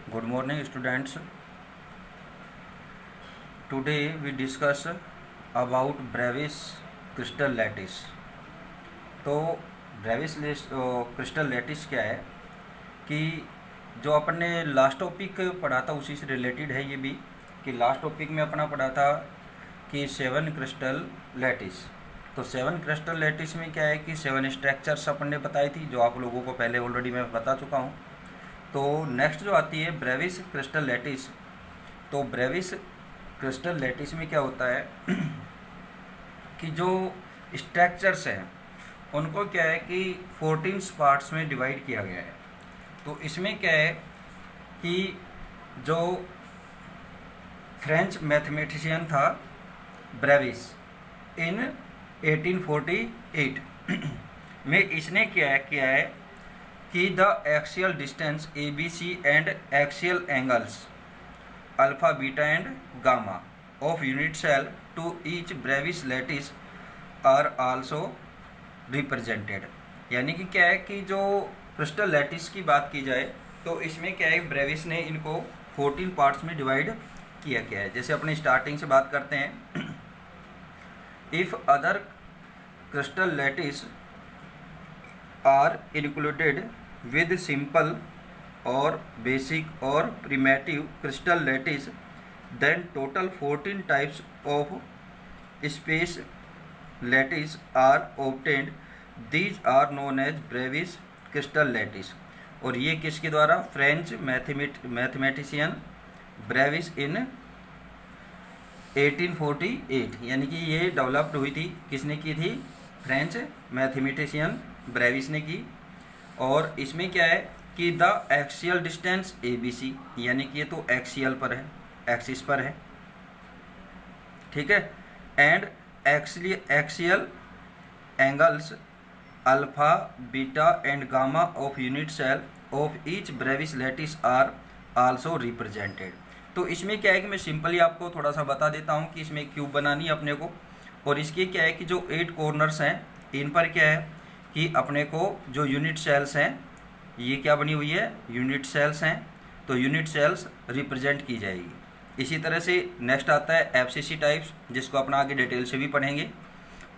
Good morning, students. Today we discuss about Brevis crystal lattice. तो Brevis crystal lattice क्या है कि जो अपन ने लास्ट टॉपिक पढ़ा था उसी से रिलेटेड है ये भी, कि लास्ट टॉपिक में अपना पढ़ा था कि 7 क्रिस्टल लैटिस। तो 7 क्रिस्टल लैटिस में क्या है कि 7 स्ट्रक्चर्स अपन ने बताई थी, जो आप लोगों को पहले ऑलरेडी मैं बता चुका हूँ। तो नेक्स्ट जो आती है ब्रेविस क्रिस्टल लैटिस। तो ब्रेविस क्रिस्टल लैटिस में क्या होता है कि जो स्ट्रक्चर्स हैं उनको क्या है कि 14 पार्ट्स में डिवाइड किया गया है। तो इसमें क्या है कि जो फ्रेंच मैथमेटिशियन था ब्रेविस इन 1848 में इसने क्या किया है कि the axial distance a b c and axial angles alpha beta and gamma of unit cell to each Bravais lattice are also represented. यानी कि क्या है कि जो क्रिस्टल लैटिस की बात की जाए तो इसमें क्या है ब्रेविस ने इनको 14 पार्ट्स में डिवाइड किया गया है। जैसे अपने स्टार्टिंग से बात करते हैं, if other crystal lattice are included with simple or basic or primitive crystal lattice, then total 14 types of space lattice are obtained. These are known as Brevis crystal lattice। और ये किसके द्वारा? फ्रेंच मैथमेटिशियन ब्रेविस इन 1848, यानी कि ये developed हुई थी, किसने की थी? फ्रेंच मैथमेटिशियन ब्रेविस ने की। और इसमें क्या है कि the axial distance a b c, यानी कि ये तो एक्सियल पर है, एक्सिस पर है, ठीक है, and axial angles alpha beta and gamma of unit cell of each Bravais lattice are also represented. तो इसमें क्या है कि मैं सिंपली आपको थोड़ा सा बता देता हूँ कि इसमें क्यूब बनानी है अपने को। और इसके क्या है कि जो 8 कॉर्नर्स हैं इन पर क्या है कि अपने को जो यूनिट सेल्स हैं, ये क्या बनी हुई है? यूनिट सेल्स हैं। तो यूनिट सेल्स रिप्रेजेंट की जाएगी। इसी तरह से नेक्स्ट आता है एफसीसी टाइप्स, जिसको अपना आगे डिटेल से भी पढ़ेंगे।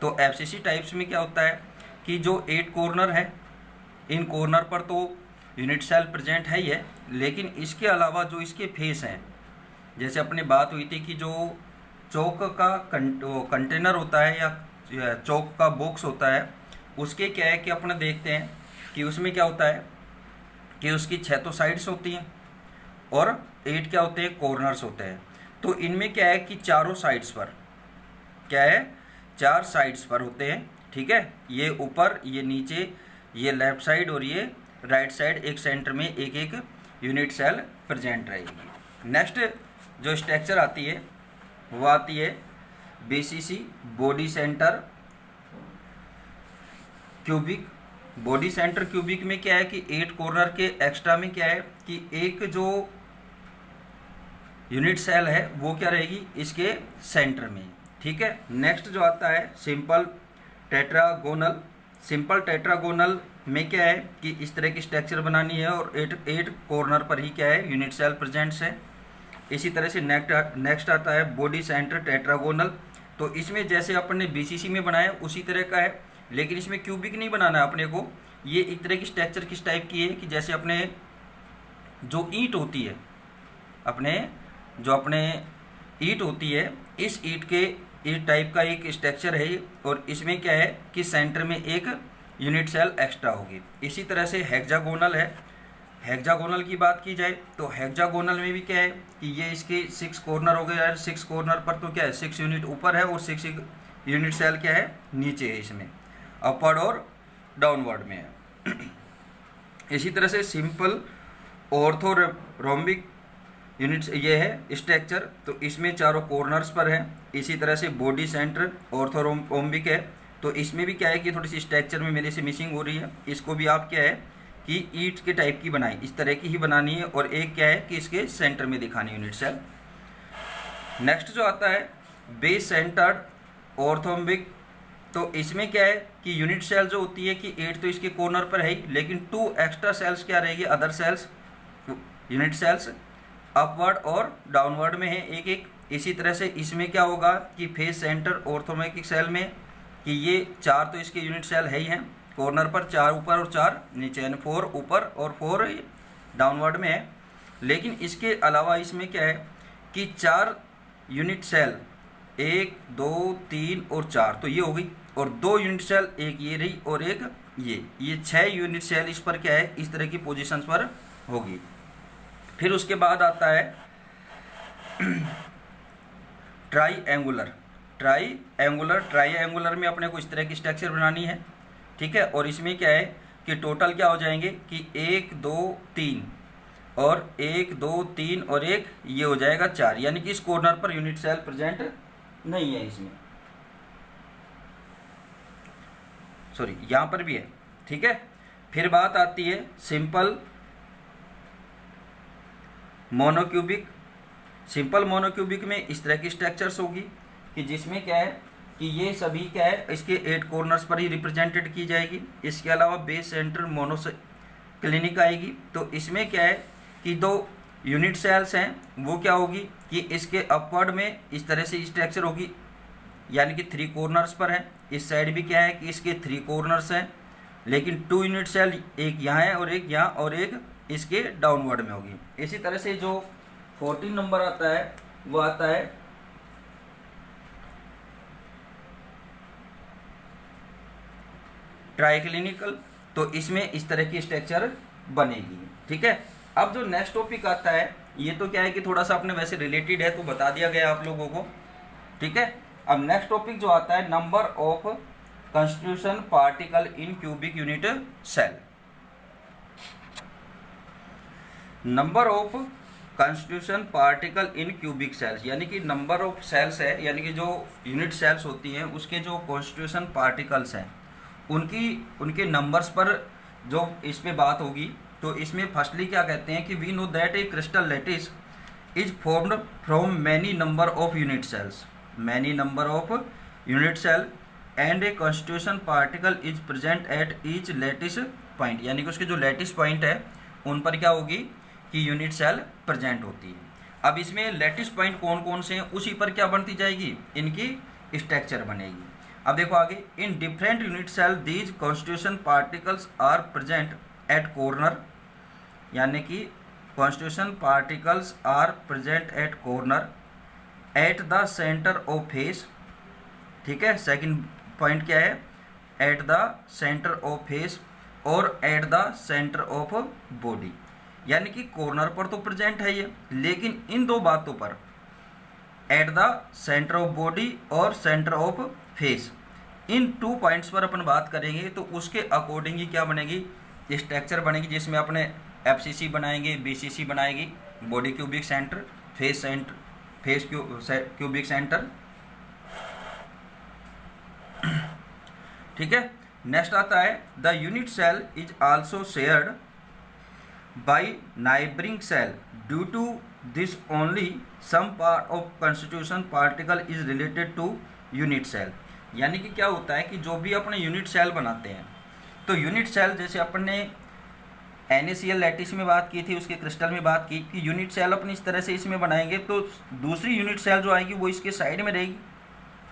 तो एफसीसी टाइप्स में क्या होता है कि जो 8 कॉर्नर है, इन कॉर्नर पर तो यूनिट सेल प्रेजेंट है ही है, लेकिन इसके अलावा जो इसके फेस हैं, जैसे अपने बात हुई थी कि जो चौक का कंटेनर होता है या चौक का बॉक्स होता है, उसके क्या है कि अपने देखते हैं कि उसमें क्या होता है कि उसकी 6 तो साइड्स होती हैं और 8 क्या होते हैं? कॉर्नर्स होते हैं। तो इनमें क्या है कि चारों साइड्स पर क्या है? 4 साइड्स पर होते हैं, ठीक है। ये ऊपर, ये नीचे, ये लेफ्ट साइड और ये राइट साइड, एक सेंटर में एक एक यूनिट सेल प्रेजेंट रहेगी। नेक्स्ट जो स्ट्रक्चर आती है वो आती है BCC, body centre cubic. Body centre cubic में क्या है कि 8 कॉर्नर के एक्स्ट्रा में क्या है कि एक जो यूनिट सेल है वो क्या रहेगी? इसके सेंटर में, ठीक है। नेक्स्ट जो आता है सिंपल टेट्रागोनल। सिंपल टेट्रागोनल में क्या है कि इस तरह की स्ट्रक्चर बनानी है और 8 कॉर्नर पर ही क्या है? यूनिट सेल प्रेजेंट्स है। इसी तरह से नेक्स्ट आता है बॉडी सेंटर टेट्रागोनल। तो इसमें जैसे अपन ने बीसीसी में बनाया उसी तरह का है, लेकिन इसमें क्यूबिक नहीं बनाना है अपने को। ये एक तरह की स्ट्रक्चर किस टाइप की है कि जैसे अपने जो ईंट होती है, अपने ईंट होती है, इस ईंट टाइप का एक स्ट्रक्चर है। और इसमें क्या है कि सेंटर में एक यूनिट सेल एक्स्ट्रा होगी। इसी तरह से हेक्सागोनल है। हेक्सागोनल की बात की जाए तो हेक्सागोनल में भी क्या है कि ये इसके 6 कॉर्नर हो गए। 6 कॉर्नर पर तो क्या है? 6 यूनिट ऊपर है और 6 यूनिट सेल क्या है? नीचे है, इसमें अपवर्ड और डाउनवर्ड में है। इसी तरह से सिंपल ऑर्थोरोम्बिक यूनिट्स ये है स्ट्रक्चर, तो इसमें चारों कॉर्नर्स पर है। इसी तरह से बॉडी सेंटर ऑर्थोरोम्बिक है। तो इसमें भी क्या है कि थोड़ी सी स्ट्रक्चर में मेरे से मिसिंग हो रही है। इसको भी आप क्या है कि ईंट के टाइप की बनाई, इस तरह की ही बनानी है। और एक क्या है कि इसके सेंटर में दिखानी यूनिट सेल। नेक्स्ट जो आता है बेस सेंटर्ड ऑर्थोम्बिक। तो इसमें क्या है कि यूनिट सेल जो होती है कि 8 तो इसके कॉर्नर पर है ही, लेकिन 2 एक्स्ट्रा सेल्स क्या रहेगी? Other cells unit cells upward और डाउनवर्ड में है एक एक। इसी तरह से इसमें क्या होगा कि फेस सेंटर ऑर्थोमेटिक सेल में कि ये 4 तो इसके यूनिट सेल है ही हैं, कॉर्नर पर 4 ऊपर और 4 नीचे, यानी 4 ऊपर और 4 डाउनवर्ड में है। लेकिन इसके अलावा इसमें क्या है कि 4 यूनिट सेल 1 2 3 और 4 तो ये हो गई, और 2 यूनिट सेल एक ये रही और एक ये 6 यूनिट सेल इस पर क्या है इस तरह की पोजीशंस पर होगी। फिर उसके बाद आता है ट्राईएंगुलर में अपने को इस तरह की स्ट्रक्चर बनानी है, ठीक है। और इसमें क्या है कि टोटल क्या हो जाएंगे कि 1 2 3 और 1 2 3 और एक ये हो जाएगा 4, यानी कि इस कॉर्नर पर यूनिट सेल प्रेजेंट नहीं है इसमें, सॉरी यहाँ पर भी है, ठीक है। फिर बात आती है सिंपल मोनोक्यूबिक में इस तरह की स्ट्रक्चर्स होगी कि जिसमें क्या है कि ये सभी क्या है इसके 8 कॉर्नर्स पर ही रिप्रेजेंटेड की जाएगी। इसके अलावा बेस सेंटर मोनोक्लिनिक आएगी, तो इसमें क्या है कि 2 यूनिट सेल्स हैं, वो क्या होगी कि इसके अपवर्ड में इस तरह से स्ट्रक्चर होगी, यानी कि 3 कॉर्नर्स पर है। इस साइड भी क्या है कि इसके 3 कॉर्नर्स हैं, लेकिन 2 यूनिट सेल एक यहाँ है और एक यहाँ और एक इसके डाउनवर्ड में होगी। इसी तरह से जो 14 नंबर आता है वो आता है ट्राइक्लिनिकल, तो इसमें इस तरह की स्ट्रक्चर बनेगी, ठीक है। अब जो नेक्स्ट टॉपिक आता है ये तो क्या है कि थोड़ा सा अपने वैसे रिलेटेड है तो बता दिया गया आप लोगों को, ठीक है। अब नेक्स्ट टॉपिक जो आता है number of constitution particle in cubic unit cell. Number of constitution particle in cubic cells, यानी कि नंबर ऑफ सेल्स है, यानी कि जो यूनिट सेल्स होती हैं उसके जो कॉन्स्टिट्यूशन पार्टिकल्स हैं उनके नंबर्स पर जो इस पे बात होगी। तो इसमें फर्स्टली क्या कहते हैं कि we know that a crystal lattice is formed from many number of unit cells and a constitution particle is present at each lattice point, यानी कि उसके जो लैटिस पॉइंट है उन पर क्या होगी कि यूनिट सेल प्रेजेंट होती है। अब इसमें लैटिस पॉइंट कौन कौन से हैं उसी पर क्या बनती जाएगी, इनकी स्ट्रक्चर बनेगी। अब देखो आगे, in different unit cell these constitution particles are present at corner, यानी कि constitution particles are present at corner at the centre of face, ठीक है। सेकंड पॉइंट क्या है, at the centre of face और at the centre of body, यानी कि corner पर तो प्रेजेंट है ये, लेकिन इन 2 बातों पर at the centre of body और सेंटर ऑफ फेस, इन 2 पॉइंट्स पर अपन बात करेंगे तो उसके अकॉर्डिंग ही क्या बनेगी स्ट्रक्चर बनेगी, जिसमें अपने एफसीसी बनाएंगे, बीसीसी बनाएगी, body cubic centre, face cubic centre, ठीक है। नेक्स्ट आता है the unit cell is also shared by neighbouring cell due to this only some part of constitution particle is related to unit cell, यानी कि क्या होता है कि जो भी अपने यूनिट सेल बनाते हैं तो यूनिट सेल जैसे अपन ने NaCl लैटिस में बात की थी, उसके क्रिस्टल में बात की कि यूनिट सेल अपनी इस तरह से इसमें बनाएंगे तो दूसरी यूनिट सेल जो आएगी वो इसके साइड में रहेगी।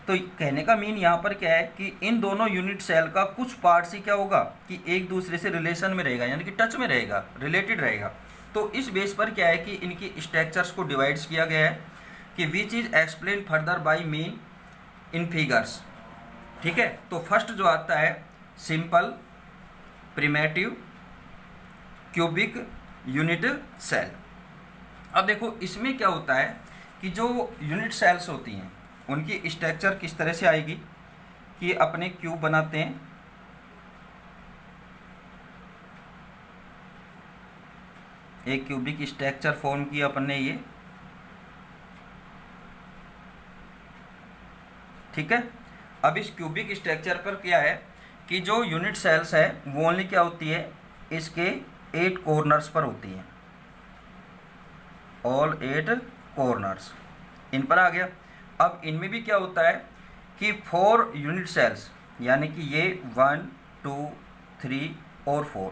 तो कहने का मीन यहाँ पर क्या है कि इन दोनों यूनिट सेल का कुछ पार्ट्स ही क्या होगा कि एक दूसरे से रिलेशन में रहेगा, यानी कि टच में रहेगा, रिलेटेड रहेगा। तो इस बेस पर क्या है कि इनकी स्ट्रक्चर्स को डिवाइड्स किया गया है कि which is explain further by mean in figures, ठीक है। तो फर्स्ट जो आता है simple primitive cubic unit cell. अब देखो इसमें क्या होता है कि जो यूनिट सेल्स होती हैं उनकी स्ट्रक्चर किस तरह से आएगी कि अपने क्यूब बनाते हैं, एक क्यूबिक स्ट्रक्चर फॉर्म किया अपन ने ये, ठीक है। अब इस क्यूबिक स्ट्रक्चर पर क्या है कि जो यूनिट सेल्स है वो ओनली क्या होती है इसके 8 कॉर्नर्स पर होती है, ऑल 8 कॉर्नर्स इन पर आ गया। अब इनमें भी क्या होता है कि 4 यूनिट सेल्स, यानी कि ये 1 2 3 और 4,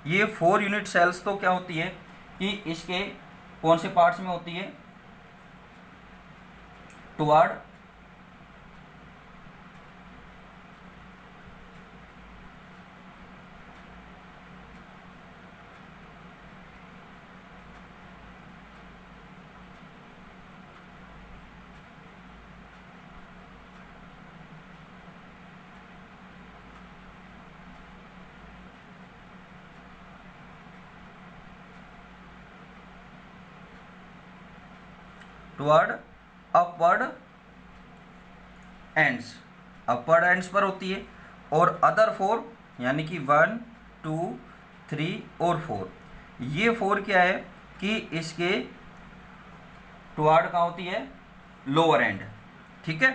ये 4 यूनिट सेल्स तो क्या होती है कि इसके कौन से पार्ट्स में होती है, toward upward ends, upward ends पर होती है, और अदर 4 यानी कि 1 2 3 और 4, ये 4 क्या है कि इसके टुवर्ड कहाँ होती है, लोअर एंड। ठीक है,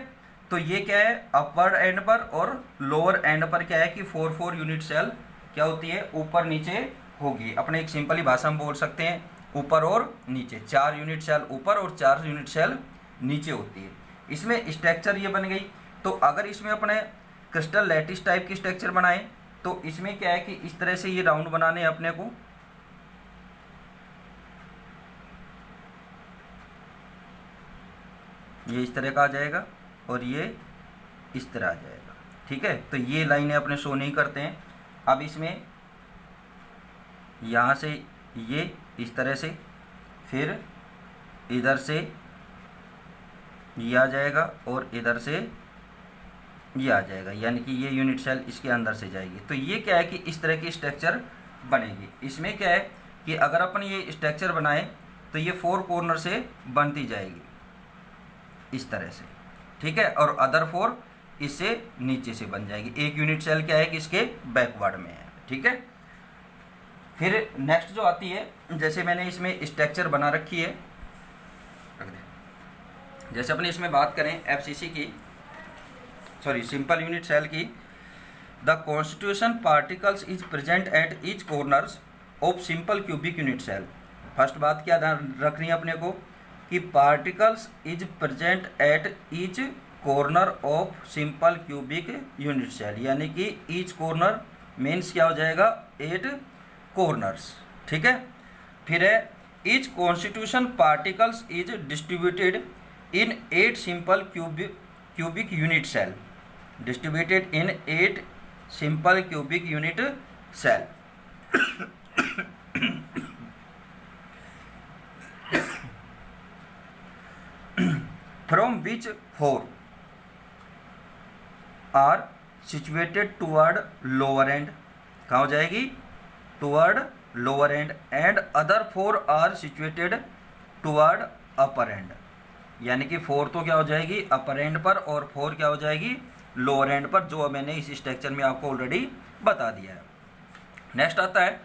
तो ये क्या है अपवर्ड एंड पर, और लोअर एंड पर क्या है कि 4 यूनिट सेल क्या होती है, ऊपर नीचे होगी। अपने एक सिंपली भाषा में बोल सकते हैं ऊपर और नीचे, 4 यूनिट सेल ऊपर और 4 यूनिट सेल नीचे होती है। इसमें स्ट्रक्चर ये बन गई। तो अगर इसमें अपने क्रिस्टल लैटिस टाइप की स्ट्रक्चर बनाए तो इसमें क्या है कि इस तरह से ये राउंड बनाने हैं अपने को, ये इस तरह का आ जाएगा और ये इस तरह आ जाएगा। ठीक है, तो ये लाइनें अपने शो नहीं करते हैं। अब इसमें यहाँ से ये इस तरह से, फिर इधर से ये आ जाएगा और इधर से ये आ जाएगा, यानी कि ये यूनिट सेल इसके अंदर से जाएगी। तो ये क्या है कि इस तरह की स्ट्रक्चर बनेगी। इसमें क्या है कि अगर अपन ये स्ट्रक्चर बनाए तो ये 4 कॉर्नर से बनती जाएगी इस तरह से। ठीक है, और अदर 4 इससे नीचे से बन जाएगी। एक यूनिट सेल क्या है कि इसके बैकवर्ड में है। ठीक है, फिर नेक्स्ट जो आती है, जैसे मैंने इसमें स्ट्रक्चर बना रखी है, जैसे अपने इसमें बात करें एफसीसी की, सॉरी सिंपल यूनिट सेल की, the constitution particles is present at each corners of simple cubic unit cell. First बात क्या ध्यान रखनी है अपने को कि particles is present at each corner of simple cubic unit cell, यानी कि ईच कॉर्नर मीन्स क्या हो जाएगा 8 कॉर्नर्स। ठीक है, फिर है each constitution particles is distributed in 8 simple cubic unit cell, distributed in 8 simple cubic unit cell. From which 4 are situated toward lower end, कहाँ हो जाएगी toward lower end, and other 4 are situated toward upper end, यानी कि 4 तो क्या हो जाएगी अपर and पर और 4 क्या हो जाएगी लोअर एंड पर, जो मैंने इस स्ट्रक्चर में आपको ऑलरेडी बता दिया है। नेक्स्ट आता है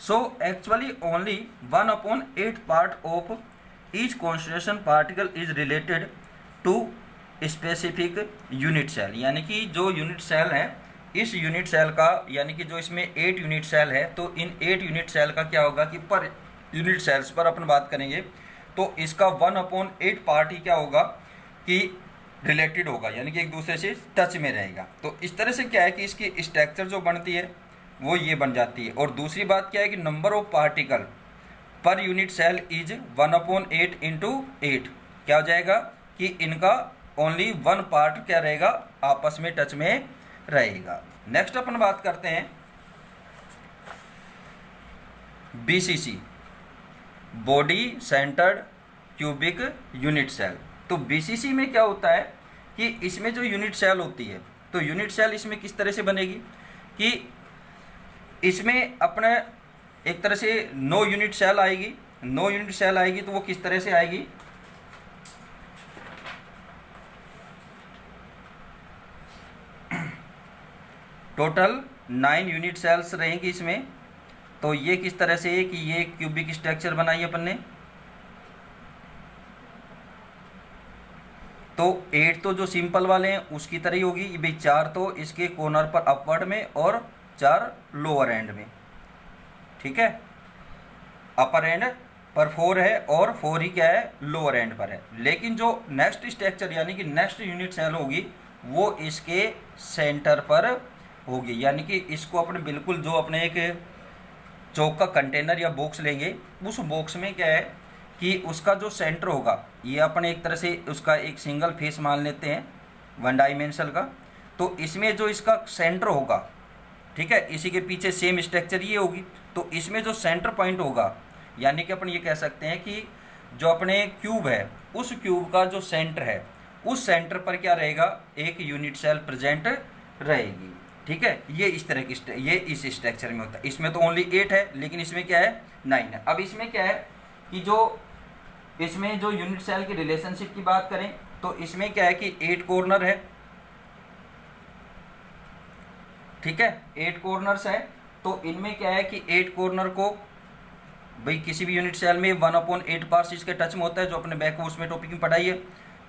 so actually only 1/8 part of each constitution particle is related to specific unit cell, यानी कि जो यूनिट सेल है इस यूनिट सेल का, यानी कि जो इसमें 8 यूनिट सेल है, तो इन 8 यूनिट सेल का क्या होगा कि पर यूनिट सेल्स पर अपन बात करेंगे तो इसका 1/8 पार्ट ही क्या होगा कि रिलेटेड होगा, यानी कि एक दूसरे से टच में रहेगा। तो इस तरह से क्या है कि इसकी स्ट्रक्चर जो बनती है वो ये बन जाती है। और दूसरी बात क्या है कि नंबर ऑफ पार्टिकल पर यूनिट सेल इज 1/8 इंटू 8, क्या हो जाएगा कि इनका ओनली 1 पार्ट क्या रहेगा आपस में टच में रहेगा। नेक्स्ट अपन बात करते हैं BCC, body centred cubic unit cell. तो बीसीसी में क्या होता है कि इसमें जो यूनिट सेल होती है, तो यूनिट सेल इसमें किस तरह से बनेगी कि इसमें अपने एक तरह से 9 यूनिट सेल आएगी। 9 यूनिट सेल आएगी तो वो किस तरह से आएगी, टोटल 9 यूनिट सेल्स रहेंगी इसमें। तो ये किस तरह से है कि ये क्यूबिक स्ट्रक्चर बनाई अपन ने, तो 8 तो जो सिंपल वाले हैं उसकी तरह ही होगी भाई, 4 तो इसके कॉर्नर पर अपवर्ड में और 4 लोअर एंड में। ठीक है, अपर एंड पर 4 है और 4 ही क्या है लोअर एंड पर है। लेकिन जो नेक्स्ट स्ट्रक्चर यानी कि नेक्स्ट यूनिट सेल होगी वो इसके सेंटर पर होगी, यानी कि इसको अपने बिल्कुल जो अपने एक चौक का कंटेनर या बॉक्स लेंगे, उस बॉक्स में क्या है कि उसका जो सेंटर होगा, ये अपन एक तरह से उसका एक सिंगल फेस मान लेते हैं वन डायमेंशनल का, तो इसमें जो इसका सेंटर होगा, ठीक है, इसी के पीछे सेम स्ट्रक्चर ये होगी, तो इसमें जो सेंटर पॉइंट होगा, यानी कि अपन ये कह सकते हैं कि जो अपने क्यूब है उस क्यूब का जो सेंटर है, उस सेंटर पर क्या रहेगा, एक यूनिट सेल प्रेजेंट रहेगी। ठीक है, ये इस तरह की ये इस स्ट्रक्चर में होता है। इसमें तो ओनली 8 है, लेकिन इसमें क्या है 9 है। अब इसमें क्या है कि जो इसमें जो यूनिट सेल की रिलेशनशिप की बात करें तो इसमें क्या है कि 8 कॉर्नर है, ठीक है, 8 कॉर्नर्स है। तो इनमें क्या है कि 8 कॉर्नर को भाई किसी भी यूनिट सेल में 1/8 पार्ट्स इसके टच में होता है, जो अपने बैक कोर्स में टॉपिक में पढ़ाई है।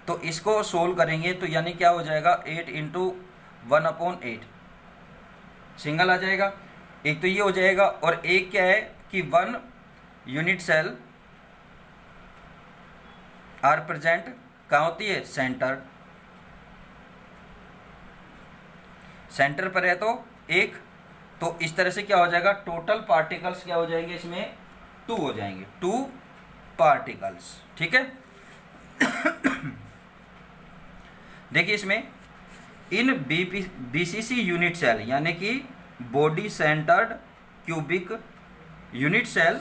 तो इसको सोल्व करेंगे तो यानी क्या हो जाएगा 8 × 1/8 सिंगल आ जाएगा। एक तो ये हो जाएगा, और एक क्या है कि 1 यूनिट सेल आर प्रेजेंट कहाँ होती है, सेंटर, सेंटर पर है तो एक, तो इस तरह से क्या हो जाएगा टोटल पार्टिकल्स क्या हो जाएंगे, इसमें 2 हो जाएंगे, 2 पार्टिकल्स। ठीक है देखिए इसमें इन बीसीसी यूनिट सेल यानी कि body centred cubic unit cell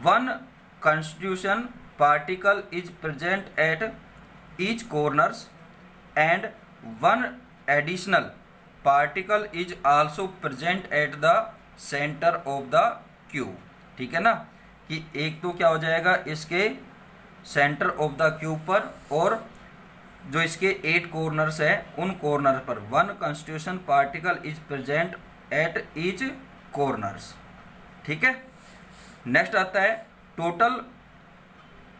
1 constitution particle is present at each corners and 1 additional particle is also present at the center of the cube। ठीक है ना, कि एक तो क्या हो जाएगा इसके सेंटर ऑफ द क्यूब पर, और जो इसके 8 कॉर्नर्स है उन कॉर्नर पर 1 constitution particle is present at each corners. ठीक है, नेक्स्ट आता है total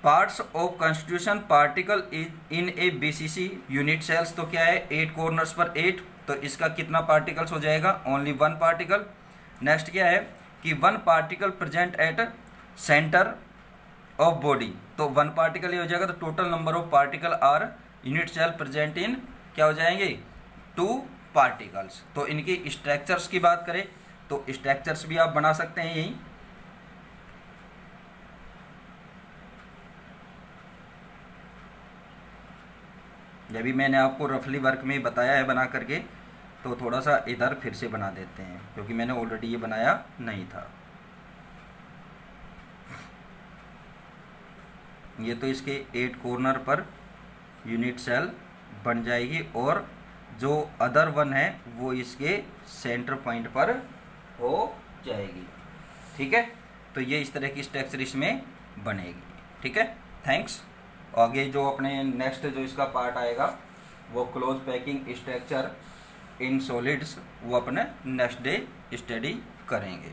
parts of constitution particle in a BCC unit cells. तो क्या है 8 कॉर्नर्स पर 8, तो इसका कितना पार्टिकल्स हो जाएगा, ओनली 1 पार्टिकल। नेक्स्ट क्या है कि 1 particle present at centre of body, तो 1 पार्टिकल ये हो जाएगा। तो total number of particle are unit cell present in क्या हो जाएंगे 2 पार्टिकल्स। तो इनकी स्ट्रक्चर्स की बात करें तो स्ट्रक्चर्स भी आप बना सकते हैं यही। जब भी मैंने आपको रफली वर्क में बताया है बना करके, तो थोड़ा सा इधर फिर से बना देते हैं क्योंकि मैंने ऑलरेडी ये बनाया नहीं था। ये तो इसके 8 कॉर्नर पर यूनिट सेल बन जाएगी, और जो अदर 1 है वो इसके सेंटर पॉइंट पर हो जाएगी। ठीक है, तो ये इस तरह की स्ट्रक्चर इसमें बनेगी। ठीक है, थैंक्स। आगे जो अपने नेक्स्ट जो इसका पार्ट आएगा वो close packing structure in solids, वो अपने नेक्स्ट डे स्टडी करेंगे।